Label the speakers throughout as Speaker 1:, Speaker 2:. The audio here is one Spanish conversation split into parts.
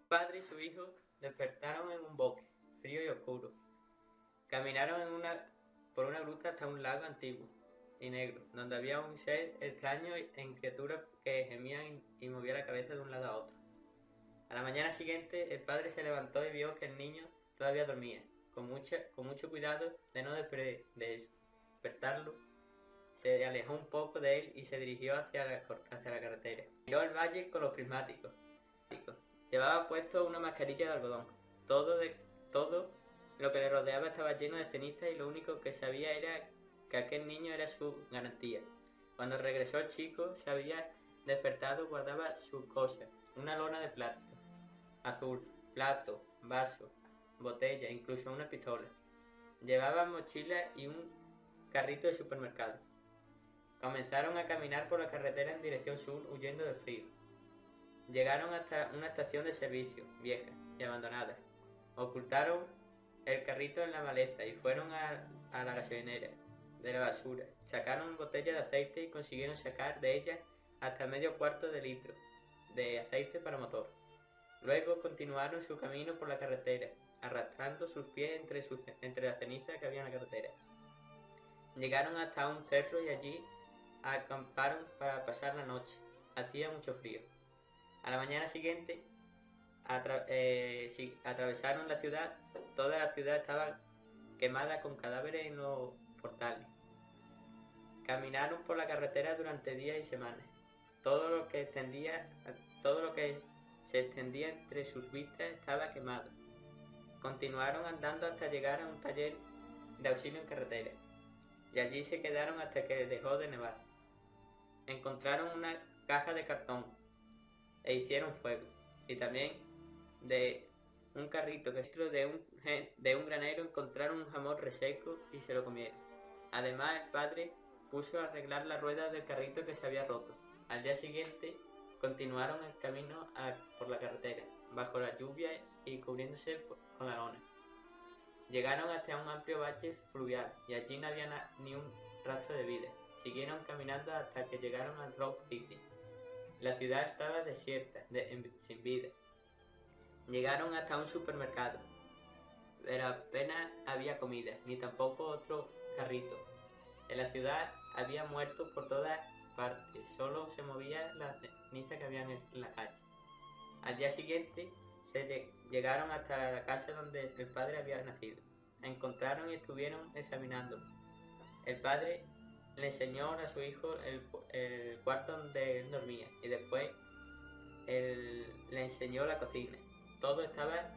Speaker 1: Padre y su hijo despertaron en un bosque, frío y oscuro. Caminaron por una gruta hasta un lago antiguo y negro, donde había un ser extraño en criaturas que gemían y movía la cabeza de un lado a otro. A la mañana siguiente, el padre se levantó y vio que el niño todavía dormía. Con mucho cuidado de no despertarlo, se alejó un poco de él y se dirigió hacia la carretera. Miró el valle con los prismáticos. Llevaba puesto una mascarilla de algodón. Todo lo que le rodeaba estaba lleno de ceniza y lo único que sabía era que aquel niño era su garantía. Cuando regresó el chico, se había despertado, guardaba sus cosas. Una lona de plástico, azul, plato, vaso, botella, incluso una pistola. Llevaba mochila y un carrito de supermercado. Comenzaron a caminar por la carretera en dirección sur, huyendo del frío. Llegaron hasta una estación de servicio, vieja y abandonada. Ocultaron el carrito en la maleza y fueron a la gasolinera de la basura. Sacaron botellas de aceite y consiguieron sacar de ellas hasta medio cuarto de litro de aceite para motor. Luego continuaron su camino por la carretera, arrastrando sus pies entre la ceniza que había en la carretera. Llegaron hasta un cerro y allí acamparon para pasar la noche. Hacía mucho frío. A la mañana siguiente atravesaron la ciudad. Toda la ciudad estaba quemada con cadáveres en los portales. Caminaron por la carretera durante días y semanas. Todo lo que se extendía entre sus vistas estaba quemado. Continuaron andando hasta llegar a un taller de auxilio en carretera, y allí se quedaron hasta que dejó de nevar. Encontraron una caja de cartón e hicieron fuego, y también de un carrito que dentro de un granero encontraron un jamón reseco y se lo comieron. Además, el padre puso a arreglar la rueda del carrito que se había roto. Al día siguiente continuaron el camino por la carretera, bajo la lluvia y cubriéndose con la lona. Llegaron hasta un amplio valle fluvial y allí no había ni un rastro de vida. Siguieron caminando hasta que llegaron al Rock City. La ciudad estaba desierta, sin vida. Llegaron hasta un supermercado, pero apenas había comida, ni tampoco otro carrito. En la ciudad había muertos por todas partes, solo se movía la ceniza que había en la calle. Al día siguiente llegaron hasta la casa donde el padre había nacido. Encontraron y estuvieron examinándolo. El padre le enseñó a su hijo el cuarto donde él dormía y después le enseñó la cocina. Todo estaba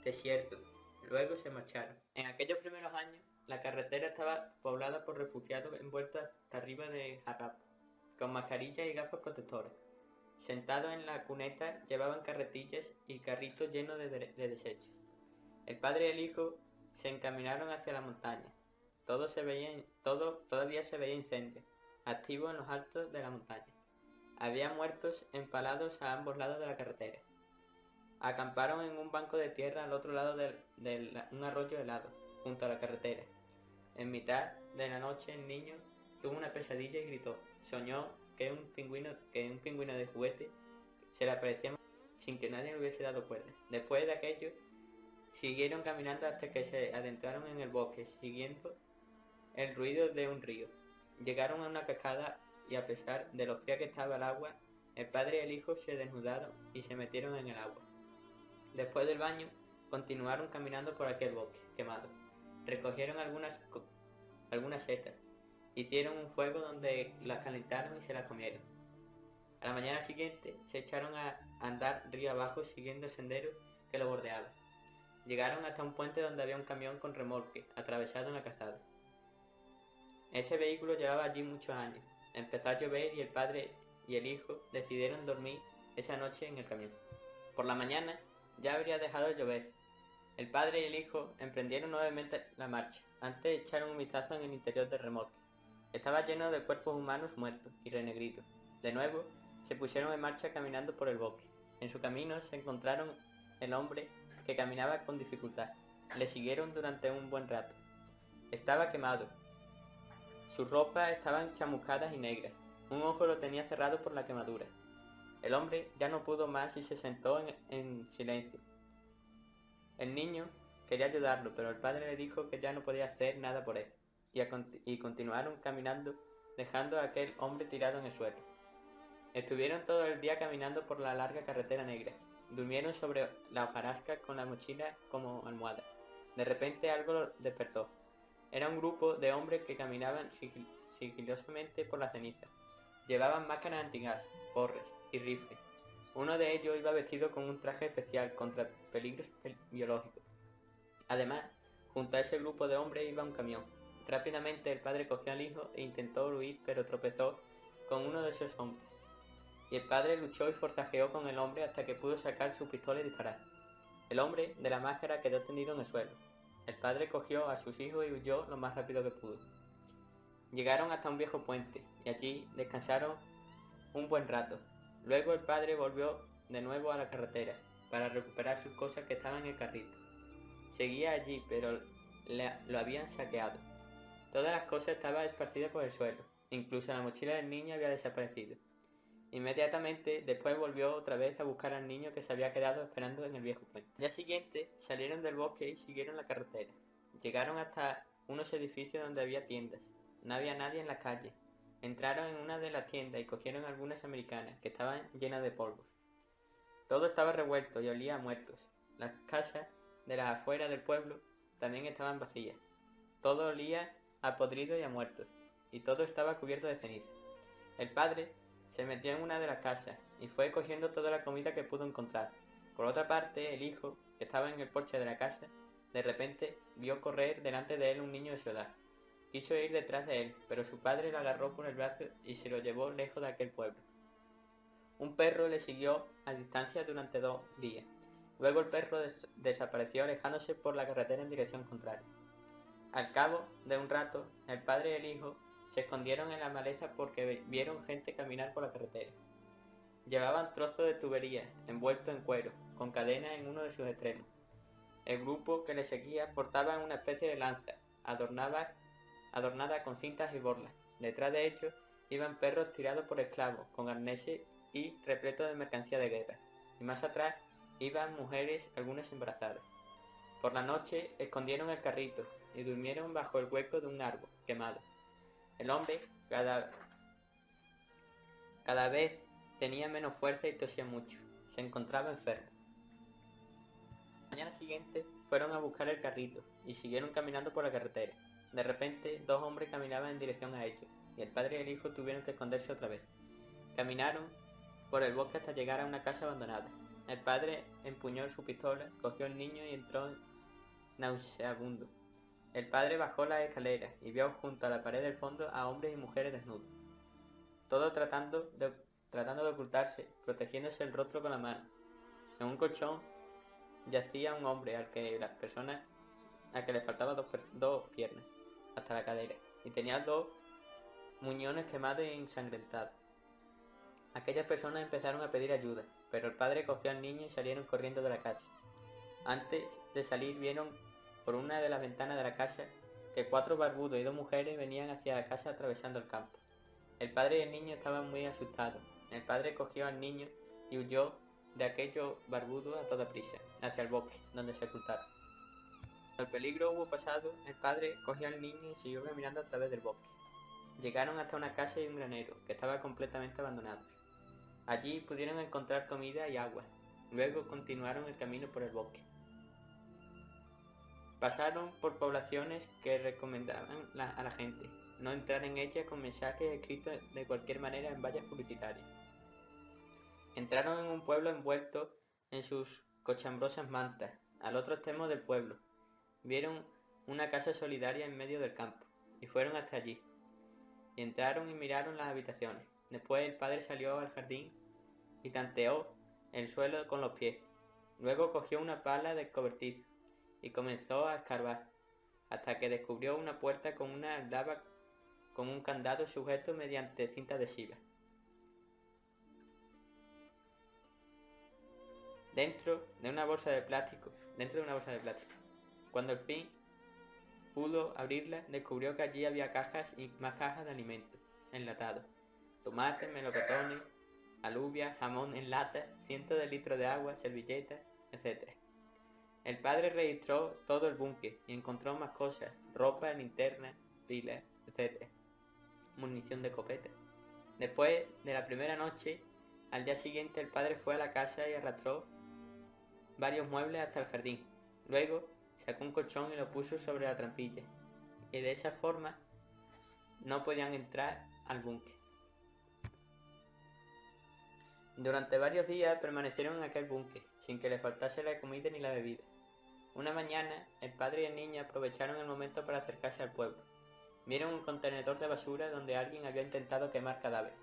Speaker 1: desierto. Luego se marcharon. En aquellos primeros años, la carretera estaba poblada por refugiados envueltos hasta arriba de harapos, con mascarillas y gafas protectoras. Sentados en la cuneta llevaban carretillas y carritos llenos de desechos. El padre y el hijo se encaminaron hacia la montaña. Todavía se veía incendio, activo en los altos de la montaña. Había muertos empalados a ambos lados de la carretera. Acamparon en un banco de tierra al otro lado de un arroyo helado, junto a la carretera. En mitad de la noche el niño tuvo una pesadilla y gritó. Soñó que un pingüino de juguete se le aparecía sin que nadie le hubiese dado cuenta. Después de aquello, siguieron caminando hasta que se adentraron en el bosque, siguiendo el ruido de un río. Llegaron a una cascada y a pesar de lo fría que estaba el agua, el padre y el hijo se desnudaron y se metieron en el agua. Después del baño, continuaron caminando por aquel bosque quemado. Recogieron algunas setas, hicieron un fuego donde las calentaron y se las comieron. A la mañana siguiente se echaron a andar río abajo siguiendo el sendero que lo bordeaba. Llegaron hasta un puente donde había un camión con remolque, atravesado en la calzada. Ese vehículo llevaba allí muchos años. Empezó a llover y el padre y el hijo decidieron dormir esa noche en el camión. Por la mañana ya habría dejado de llover. El padre y el hijo emprendieron nuevamente la marcha. Antes echaron un vistazo en el interior del remolque. Estaba lleno de cuerpos humanos muertos y renegridos. De nuevo, se pusieron en marcha caminando por el bosque. En su camino se encontraron el hombre que caminaba con dificultad. Le siguieron durante un buen rato. Estaba quemado. Sus ropas estaban chamuscadas y negras. Un ojo lo tenía cerrado por la quemadura. El hombre ya no pudo más y se sentó en silencio. El niño quería ayudarlo, pero el padre le dijo que ya no podía hacer nada por él, y continuaron caminando, dejando a aquel hombre tirado en el suelo. Estuvieron todo el día caminando por la larga carretera negra. Durmieron sobre la hojarasca con la mochila como almohada. De repente algo los despertó. Era un grupo de hombres que caminaban sigilosamente por la ceniza. Llevaban máscaras antigas, porras y rifles. Uno de ellos iba vestido con un traje especial contra peligros biológicos. Además, junto a ese grupo de hombres iba un camión. Rápidamente el padre cogió al hijo e intentó huir, pero tropezó con uno de esos hombres. Y el padre luchó y forcejeó con el hombre hasta que pudo sacar su pistola y disparar. El hombre de la máscara quedó tendido en el suelo. El padre cogió a sus hijos y huyó lo más rápido que pudo. Llegaron hasta un viejo puente y allí descansaron un buen rato. Luego el padre volvió de nuevo a la carretera para recuperar sus cosas que estaban en el carrito. Seguía allí, pero lo habían saqueado. Todas las cosas estaban esparcidas por el suelo. Incluso la mochila del niño había desaparecido. Inmediatamente después volvió otra vez a buscar al niño que se había quedado esperando en el viejo puente. Al día siguiente salieron del bosque y siguieron la carretera. Llegaron hasta unos edificios donde había tiendas. No había nadie en la calle. Entraron en una de las tiendas y cogieron algunas americanas que estaban llenas de polvos. Todo estaba revuelto y olía a muertos. Las casas de las afueras del pueblo también estaban vacías. Todo olía a podrido y a muertos, y todo estaba cubierto de ceniza. El padre se metió en una de las casas y fue cogiendo toda la comida que pudo encontrar. Por otra parte, el hijo, que estaba en el porche de la casa, de repente vio correr delante de él un niño de su edad. Quiso ir detrás de él, pero su padre lo agarró por el brazo y se lo llevó lejos de aquel pueblo. Un perro le siguió a distancia durante 2 días. Luego el perro desapareció alejándose por la carretera en dirección contraria. Al cabo de un rato, el padre y el hijo se escondieron en la maleza porque vieron gente caminar por la carretera. Llevaban trozos de tubería envueltos en cuero, con cadenas en uno de sus extremos. El grupo que les seguía portaba una especie de lanza, adornada con cintas y borlas. Detrás de ellos iban perros tirados por esclavos, con arneses y repletos de mercancía de guerra. Y más atrás iban mujeres, algunas embarazadas. Por la noche escondieron el carrito y durmieron bajo el hueco de un árbol quemado. El hombre cada vez tenía menos fuerza y tosía mucho. Se encontraba enfermo. La mañana siguiente fueron a buscar el carrito y siguieron caminando por la carretera. De repente, 2 hombres caminaban en dirección a ellos, y el padre y el hijo tuvieron que esconderse otra vez. Caminaron por el bosque hasta llegar a una casa abandonada. El padre empuñó su pistola, cogió al niño y entró nauseabundo. El padre bajó las escaleras y vio junto a la pared del fondo a hombres y mujeres desnudos, todos tratando de ocultarse, protegiéndose el rostro con la mano. En un colchón yacía un hombre al que le faltaban 2 piernas hasta la cadera, y tenía 2 muñones quemados y ensangrentados. Aquellas personas empezaron a pedir ayuda, pero el padre cogió al niño y salieron corriendo de la casa. Antes de salir vieron por una de las ventanas de la casa que 4 barbudos y 2 mujeres venían hacia la casa atravesando el campo. El padre y el niño estaban muy asustados. El padre cogió al niño y huyó de aquellos barbudos a toda prisa, hacia el bosque, donde se ocultaron. Cuando el peligro hubo pasado, el padre cogió al niño y siguió caminando a través del bosque. Llegaron hasta una casa y un granero, que estaba completamente abandonado. Allí pudieron encontrar comida y agua. Luego continuaron el camino por el bosque. Pasaron por poblaciones que recomendaban a la gente no entrar en ellas con mensajes escritos de cualquier manera en vallas publicitarias. Entraron en un pueblo envuelto en sus cochambrosas mantas, al otro extremo del pueblo. Vieron una casa solidaria en medio del campo, y fueron hasta allí. Y entraron y miraron las habitaciones. Después el padre salió al jardín y tanteó el suelo con los pies. Luego cogió una pala de cobertizo y comenzó a escarbar, hasta que descubrió una puerta con una aldaba con un candado sujeto mediante cinta adhesiva. Dentro de una bolsa de plástico. Cuando al fin pudo abrirla, descubrió que allí había cajas y más cajas de alimentos enlatados, tomates, melocotones alubias, jamón en lata, cientos de litros de agua, servilletas, etc. El padre registró todo el búnker y encontró más cosas, ropa, linterna, pilas, etc. Munición de escopeta. Después de la primera noche, al día siguiente el padre fue a la casa y arrastró varios muebles hasta el jardín. Luego sacó un colchón y lo puso sobre la trampilla. Y de esa forma no podían entrar al búnker. Durante varios días permanecieron en aquel búnker, sin que les faltase la comida ni la bebida. Una mañana, el padre y el niño aprovecharon el momento para acercarse al pueblo. Vieron un contenedor de basura donde alguien había intentado quemar cadáveres.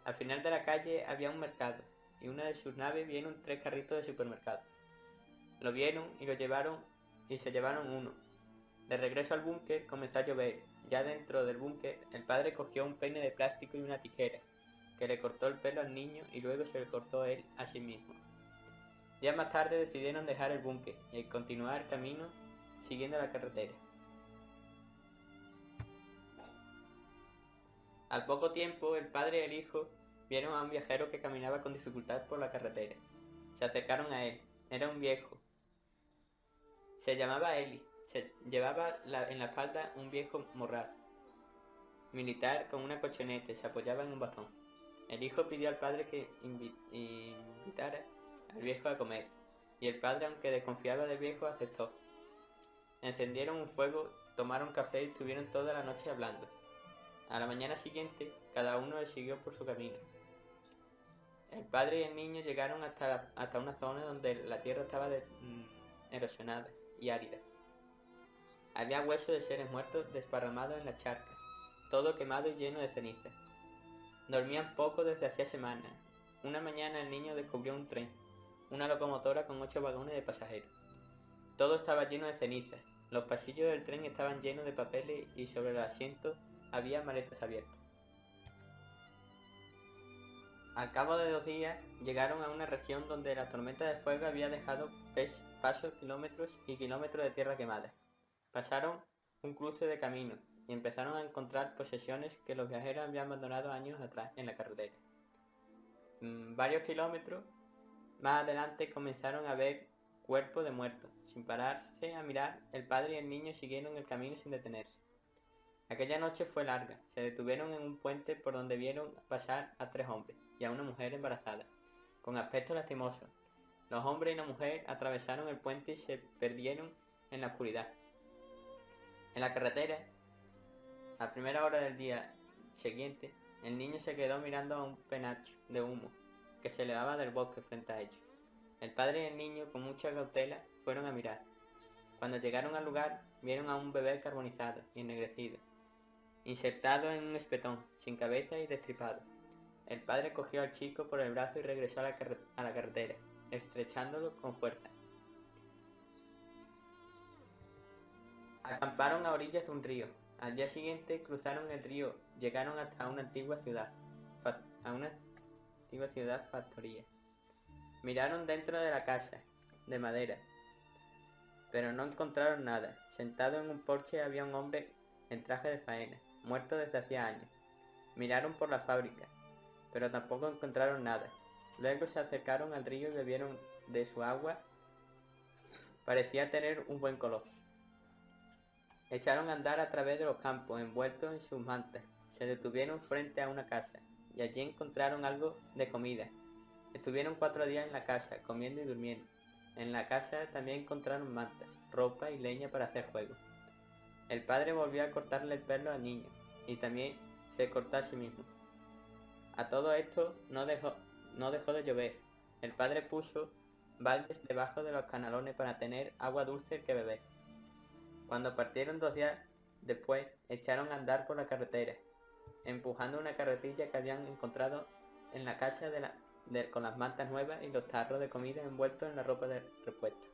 Speaker 1: Al final de la calle había un mercado, y una de sus naves vieron 3 carritos de supermercado. Lo vieron y se llevaron uno. De regreso al búnker comenzó a llover. Ya dentro del búnker, el padre cogió un peine de plástico y una tijera, que le cortó el pelo al niño y luego se le cortó él a sí mismo. Ya más tarde decidieron dejar el búnker y continuar el camino siguiendo la carretera. Al poco tiempo, el padre y el hijo vieron a un viajero que caminaba con dificultad por la carretera. Se acercaron a él. Era un viejo. Se llamaba Eli. Llevaba en la espalda un viejo morral militar con una colchoneta y se apoyaba en un bastón. El hijo pidió al padre que invitara al viejo a comer, y el padre, aunque desconfiaba del viejo, aceptó. Encendieron un fuego, tomaron café y estuvieron toda la noche hablando. A la mañana siguiente, cada uno le siguió por su camino. El padre y el niño llegaron hasta una zona donde la tierra estaba erosionada y árida. Había huesos de seres muertos desparramados en la charca, todo quemado y lleno de ceniza. Dormían poco desde hacía semanas. Una mañana el niño descubrió un tren, una locomotora con 8 vagones de pasajeros. Todo estaba lleno de cenizas. Los pasillos del tren estaban llenos de papeles y sobre los asientos había maletas abiertas. Al cabo de 2 días llegaron a una región donde la tormenta de fuego había dejado pasos kilómetros y kilómetros de tierra quemada. Pasaron un cruce de caminos y empezaron a encontrar posesiones que los viajeros habían abandonado años atrás en la carretera. Varios kilómetros más adelante comenzaron a ver cuerpos de muertos. Sin pararse a mirar, el padre y el niño siguieron el camino sin detenerse. Aquella noche fue larga. Se detuvieron en un puente por donde vieron pasar a 3 hombres y a una mujer embarazada, con aspecto lastimoso. Los hombres y la mujer atravesaron el puente y se perdieron en la oscuridad. En la carretera, a primera hora del día siguiente, el niño se quedó mirando a un penacho de humo que se elevaba del bosque frente a ellos. El padre y el niño, con mucha cautela, fueron a mirar. Cuando llegaron al lugar, vieron a un bebé carbonizado y ennegrecido, insertado en un espetón, sin cabeza y destripado. El padre cogió al chico por el brazo y regresó a la carretera, estrechándolo con fuerza. Acamparon a orillas de un río. Al día siguiente cruzaron el río, llegaron hasta una antigua ciudad, factoría. Miraron dentro de la casa, de madera, pero no encontraron nada. Sentado en un porche había un hombre en traje de faena, muerto desde hacía años. Miraron por la fábrica, pero tampoco encontraron nada. Luego se acercaron al río y bebieron de su agua. Parecía tener un buen color. Echaron a andar a través de los campos, envueltos en sus mantas. Se detuvieron frente a una casa, y allí encontraron algo de comida. Estuvieron 4 días en la casa, comiendo y durmiendo. En la casa también encontraron mantas, ropa y leña para hacer fuego. El padre volvió a cortarle el pelo al niño, y también se cortó a sí mismo. A todo esto no dejó de llover. El padre puso baldes debajo de los canalones para tener agua dulce que beber. Cuando partieron 2 días después, echaron a andar por la carretera, empujando una carretilla que habían encontrado en la casa con las mantas nuevas y los tarros de comida envueltos en la ropa de repuesto.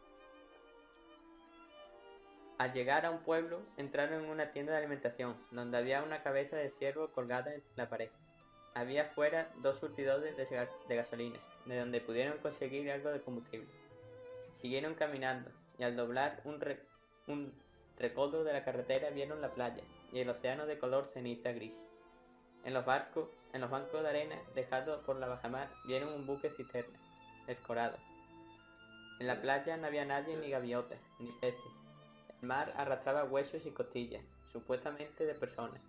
Speaker 1: Al llegar a un pueblo, entraron en una tienda de alimentación, donde había una cabeza de ciervo colgada en la pared. Había fuera 2 surtidores de gasolina, de donde pudieron conseguir algo de combustible. Siguieron caminando, y al doblar un recodo de la carretera vieron la playa y el océano de color ceniza gris. En los bancos de arena dejados por la bajamar vieron un buque cisterna, escorado. En la playa no había nadie, ni gaviotas, ni peces. El mar arrastraba huesos y costillas, supuestamente de personas.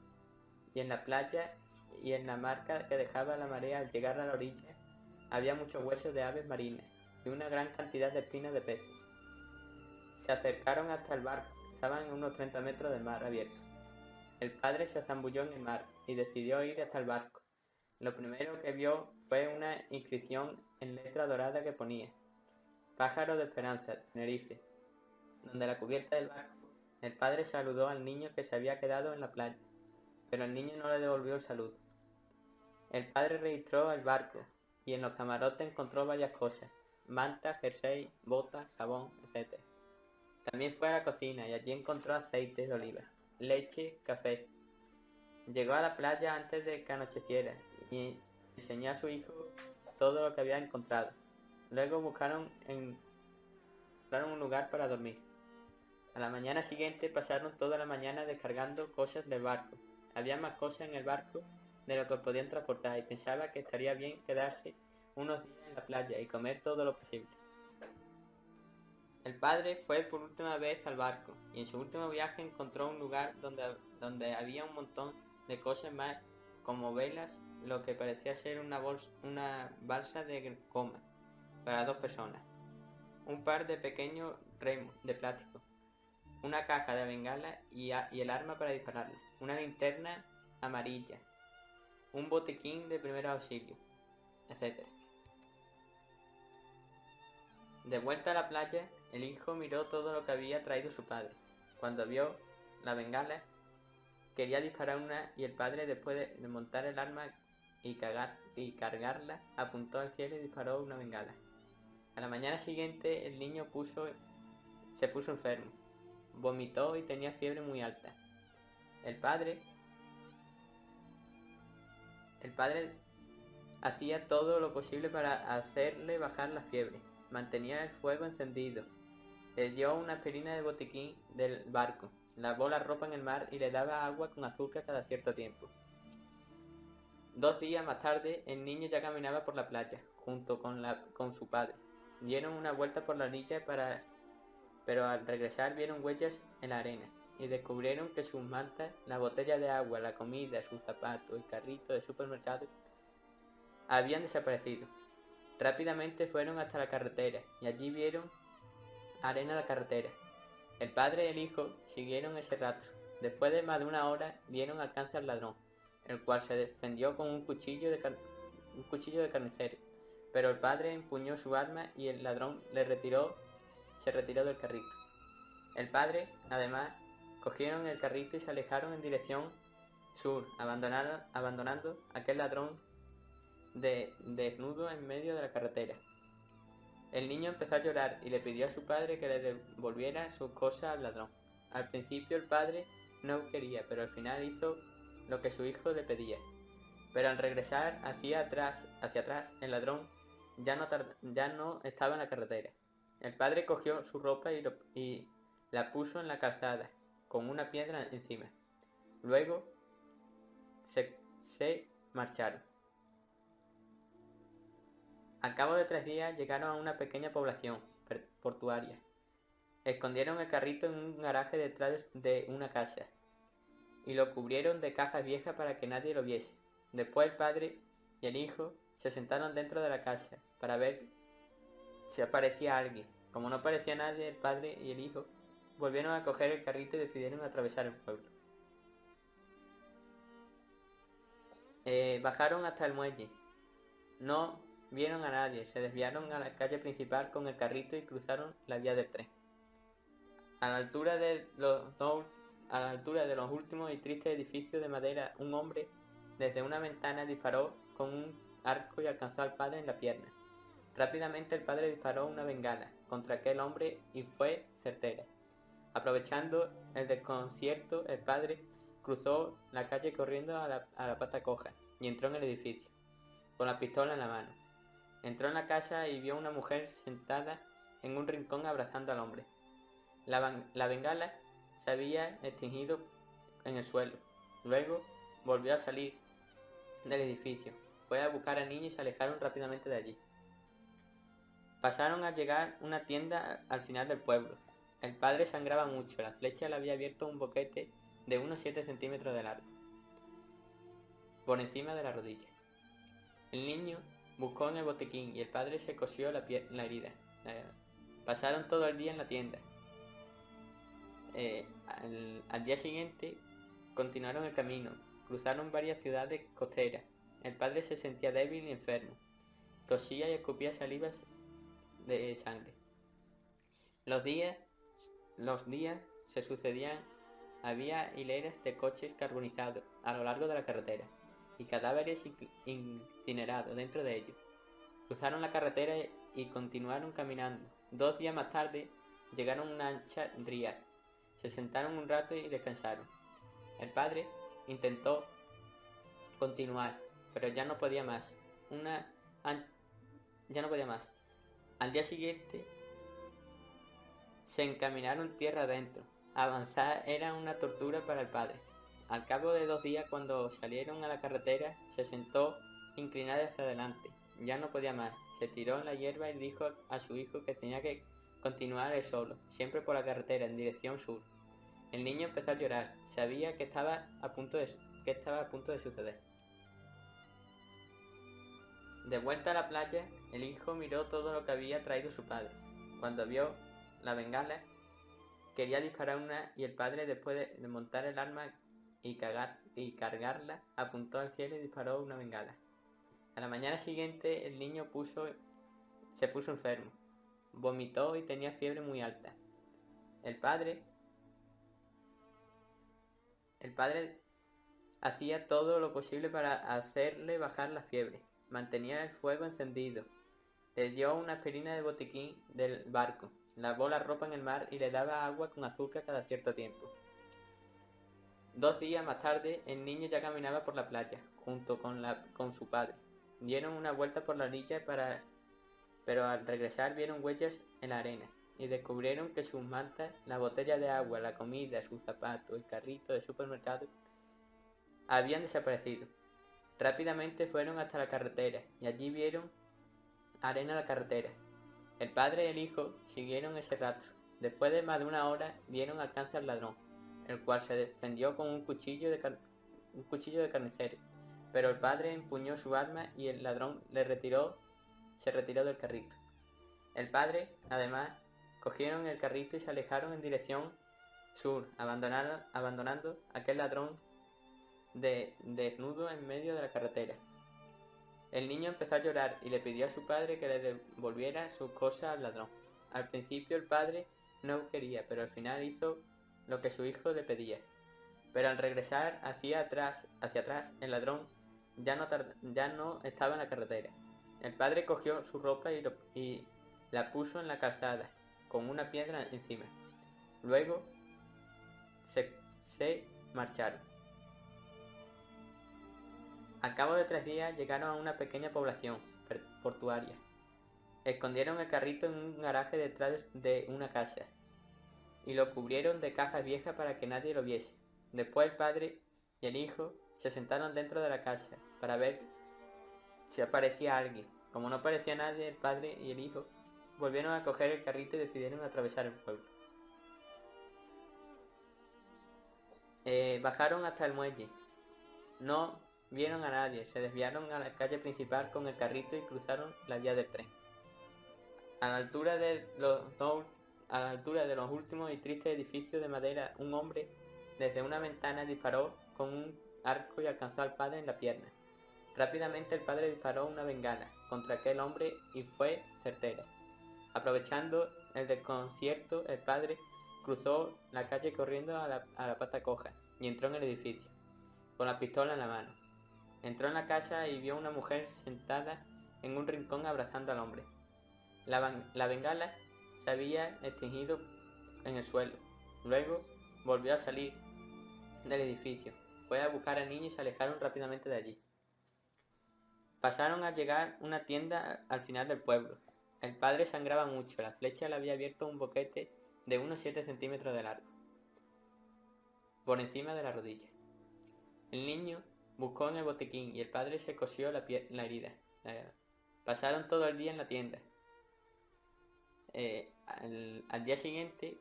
Speaker 1: Y en la playa y en la marca que dejaba la marea al llegar a la orilla, había muchos huesos de aves marinas y una gran cantidad de espinas de peces. Se acercaron hasta el barco, estaban a unos 30 metros del mar abierto. El padre se zambulló en el mar y decidió ir hasta el barco. Lo primero que vio fue una inscripción en letra dorada que ponía: Pájaro de Esperanza, Tenerife. Donde la cubierta del barco, el padre saludó al niño que se había quedado en la playa, pero el niño no le devolvió el saludo. El padre registró el barco y en los camarotes encontró varias cosas: mantas, jersey, botas, jabón, etc. También fue a la cocina y allí encontró aceite de oliva, leche, café. Llegó a la playa antes de que anocheciera y enseñó a su hijo todo lo que había encontrado. Luego buscaron un lugar para dormir. A la mañana siguiente pasaron toda la mañana descargando cosas del barco. Había más cosas en el barco de lo que podían transportar y pensaba que estaría bien quedarse unos días en la playa y comer todo lo posible. El padre fue por última vez al barco y en su último viaje encontró un lugar donde había un montón de cosas más, como velas, lo que parecía ser una balsa de goma para 2 personas, un par de pequeños remos de plástico, una caja de bengala y el arma para dispararla, una linterna amarilla, un botiquín de primer auxilio, etc. De vuelta a la playa, el hijo miró todo lo que había traído su padre. Cuando vio la bengala, quería disparar una y el padre, después de montar el arma y cargarla, apuntó al cielo y disparó una bengala. A la mañana siguiente el niño se puso enfermo, vomitó y tenía fiebre muy alta. El padre hacía todo lo posible para hacerle bajar la fiebre. Mantenía el fuego encendido. Le dio una aspirina de botiquín del barco, lavó la ropa en el mar y le daba agua con azúcar cada cierto tiempo. 2 días más tarde, el niño ya caminaba por la playa, junto con su padre. Dieron una vuelta por la orilla pero al regresar vieron huellas en la arena y descubrieron que sus mantas, la botella de agua, la comida, sus zapatos, el carrito de supermercado habían desaparecido. Rápidamente fueron hasta la carretera y allí vieron arena de la carretera. El padre y el hijo siguieron ese rastro. Después de más de una hora dieron alcance al ladrón, el cual se defendió con un cuchillo de carnicero. Pero el padre empuñó su arma y el ladrón se retiró del carrito. El padre, además, cogieron el carrito y se alejaron en dirección sur, abandonando a aquel ladrón desnudo en medio de la carretera. El niño empezó a llorar y le pidió a su padre que le devolviera sus cosas al ladrón. Al principio el padre no quería, pero al final hizo lo que su hijo le pedía. Pero al regresar hacia atrás, el ladrón ya no estaba en la carretera. El padre cogió su ropa y la puso en la calzada, con una piedra encima. Luego se marcharon. Al cabo de 3 días llegaron a una pequeña población portuaria. Escondieron el carrito en un garaje detrás de una casa y lo cubrieron de cajas viejas para que nadie lo viese. Después el padre y el hijo se sentaron dentro de la casa para ver si aparecía alguien. Como no aparecía nadie, el padre y el hijo volvieron a coger el carrito y decidieron atravesar el pueblo. Bajaron hasta el muelle. No vieron a nadie, se desviaron a la calle principal con el carrito y cruzaron la vía del tren. A la altura de los últimos y tristes edificios de madera, un hombre desde una ventana disparó con un arco y alcanzó al padre en la pierna. Rápidamente el padre disparó una bengala contra aquel hombre y fue certera. Aprovechando el desconcierto, el padre cruzó la calle corriendo a la pata coja y entró en el edificio, con la pistola en la mano. Entró en la casa y vio a una mujer sentada en un rincón abrazando al hombre. La bengala se había extinguido en el suelo. Luego volvió a salir del edificio. Fue a buscar al niño y se alejaron rápidamente de allí. Pasaron a llegar a una tienda al final del pueblo. El padre sangraba mucho, la flecha le había abierto un boquete de unos 7 centímetros de largo, por encima de la rodilla. El niño buscó en el botiquín y el padre se cosió la herida. Pasaron todo el día en la tienda. Al día siguiente continuaron el camino, cruzaron varias ciudades costeras. El padre se sentía débil y enfermo, tosía y escupía salivas de sangre. Los días se sucedían, había hileras de coches carbonizados a lo largo de la carretera y cadáveres incinerados dentro de ellos. Cruzaron la carretera y continuaron caminando. 2 días más tarde llegaron a una ancha ría. Se sentaron un rato y descansaron. El padre intentó continuar, pero ya no podía más. Al día siguiente se encaminaron tierra adentro. Avanzar era una tortura para el padre. Al cabo de 2 días, cuando salieron a la carretera, se sentó inclinada hacia adelante. Ya no podía más. Se tiró en la hierba y dijo a su hijo que tenía que continuar él solo, siempre por la carretera, en dirección sur. El niño empezó a llorar. Sabía que estaba a punto de suceder. De vuelta a la playa, el hijo miró todo lo que había traído su padre. Cuando vio la bengala, quería disparar una y el padre, después de montar el arma y cargarla, apuntó al cielo y disparó una bengala. A la mañana siguiente el niño se puso enfermo, vomitó y tenía fiebre muy alta. El padre hacía todo lo posible para hacerle bajar la fiebre. Mantenía el fuego encendido. Le dio una aspirina de botiquín del barco. Lavó la ropa en el mar y le daba agua con azúcar cada cierto tiempo. 2 días más tarde, el niño ya caminaba por la playa, junto con su padre. Dieron una vuelta por la orilla, pero al regresar vieron huellas en la arena y descubrieron que sus mantas, la botella de agua, la comida, sus zapatos, el carrito de supermercado habían desaparecido. Rápidamente fueron hasta la carretera y allí vieron arena a la carretera. El padre y el hijo siguieron ese rastro. Después de más de 1 hora dieron alcance al ladrón, el cual se defendió con un cuchillo de carnicero, pero el padre empuñó su arma y el ladrón se retiró del carrito. El padre, además, cogieron el carrito y se alejaron en dirección sur, abandonando aquel ladrón desnudo en medio de la carretera. El niño empezó a llorar y le pidió a su padre que le devolviera sus cosas al ladrón. Al principio el padre no quería, pero al final hizo lo que su hijo le pedía. Pero al regresar hacia atrás, el ladrón ya no estaba en la carretera. El padre cogió su ropa y la puso en la calzada, con una piedra encima. Luego se marcharon. Al cabo de 3 días llegaron a una pequeña población portuaria. Escondieron el carrito en un garaje detrás de una casa y lo cubrieron de cajas viejas para que nadie lo viese. Después el padre y el hijo se sentaron dentro de la casa para ver si aparecía alguien. Como no aparecía nadie, el padre y el hijo volvieron a coger el carrito y decidieron atravesar el pueblo. Bajaron hasta el muelle. No vieron a nadie. Se desviaron a la calle principal con el carrito y cruzaron la vía del tren. A la altura de los últimos y tristes edificios de madera, un hombre desde una ventana disparó con un arco y alcanzó al padre en la pierna. Rápidamente el padre disparó una bengala contra aquel hombre y fue certera. Aprovechando el desconcierto, el padre cruzó la calle corriendo a la pata coja y entró en el edificio, con la pistola en la mano. Entró en la casa y vio a una mujer sentada en un rincón abrazando al hombre. La bengala se había extinguido en el suelo. Luego volvió a salir del edificio. Fue a buscar al niño y se alejaron rápidamente de allí. Pasaron a llegar a una tienda al final del pueblo. El padre sangraba mucho. La flecha le había abierto un boquete de unos 7 centímetros de largo, por encima de la rodilla. El niño Buscó en el botiquín y el padre se cosió la herida. Pasaron todo el día en la tienda. Al día siguiente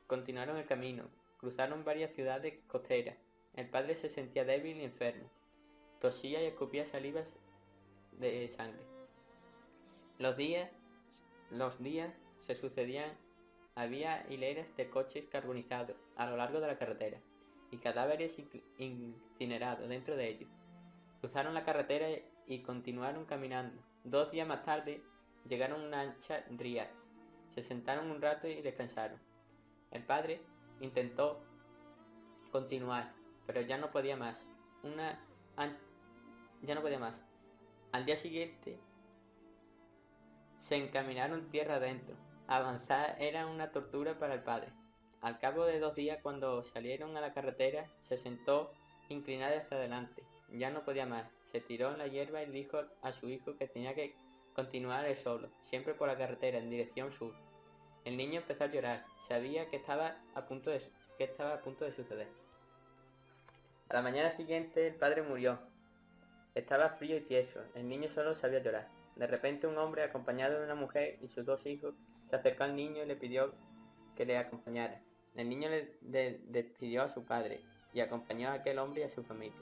Speaker 1: continuaron el camino. Cruzaron varias ciudades costeras. El padre se sentía débil y enfermo. Tosía y escupía salivas de sangre. Los días se sucedían. Había hileras de coches carbonizados a lo largo de la carretera y cadáveres incinerados dentro de ellos. Cruzaron la carretera y continuaron caminando. 2 días más tarde llegaron a una ancha ría. Se sentaron un rato y descansaron. El padre intentó continuar, pero ya no podía más. Ya no podía más. Al día siguiente se encaminaron tierra adentro. Avanzar era una tortura para el padre. Al cabo de 2 días, cuando salieron a la carretera, se sentó inclinada hacia adelante. Ya no podía más. Se tiró en la hierba y dijo a su hijo que tenía que continuar él solo, siempre por la carretera, en dirección sur. El niño empezó a llorar. Sabía que estaba a punto de suceder. A la mañana siguiente el padre murió. Estaba frío y tieso. El niño solo sabía llorar. De repente un hombre, acompañado de una mujer y sus 2 hijos, se acercó al niño y le pidió que le acompañara. El niño le despidió a su padre y acompañó a aquel hombre y a su familia.